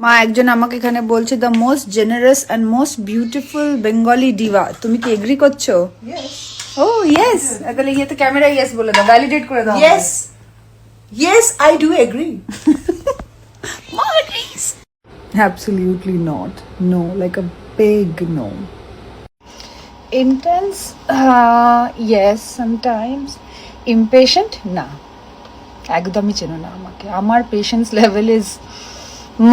মা একজন আমাকে এখানে বলছে the most generous and most beautiful Bengali Diva. তুমি কি এগ্রি করছো? ও ইয়েস, তাহলে ইয়েতে ক্যামেরা ইয়েস বলে দাও, ভ্যালিডেট করে দাও। Yes, I do agree. মা agrees. Absolutely not. No, like a big no. Intense, yes, sometimes. Impatient, না, একদমই চেনো না আমাকে। আমার পেশেন্স লেভেল ইজ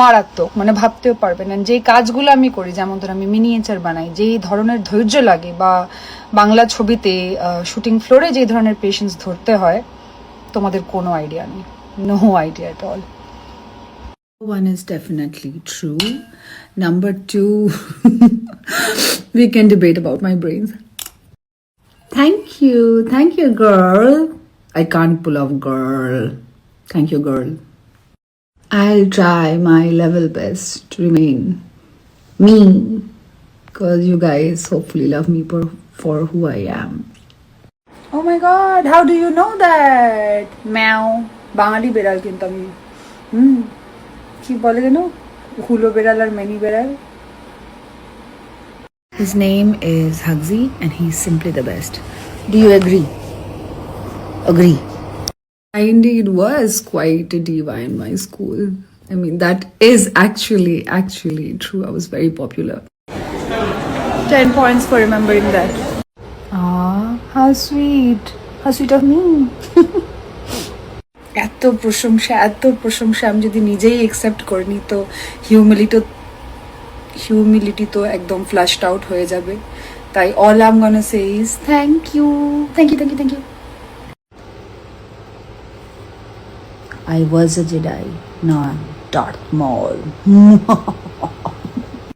মারাত্মক, মানে ভাবতেও পারবে না। যেই কাজগুলো আমি করি, যেমন ধর আমি মিনিয়েচার বানাই, যেই ধরনের ধৈর্য লাগে, বা বাংলা ছবিতে শুটিং ফ্লোরে যেই ধরনের পেশেন্স ধরতে হয়, তোমাদের কোনো আইডিয়া নেই, no idea at all. One is definitely true. Number two, we can debate about my brains. Thank you, girl. I can't pull off girl. Thank you, girl. I'll try my level best to remain me, because you guys hopefully love me for who I am. Oh my god, how do you know that? Meow. বাঙালি বেড়াল কিন্তু আমি। কি বলে যেন, হুলো বেড়াল are many বেড়াল। His name is Hugzy and he's simply the best. Do you agree? Agree. I indeed was quite a diva in my school. I mean, that is actually true. I was very popular. 10 points for remembering that. Ah, how sweet of me. এত প্রশংসা আমি যদি নিজেই accept করিনি, তো humility তো একদম ফ্লাশড out হয়ে যাবে। তাই all I'm gonna say is thank you. I was a Jedi, not Darth Maul.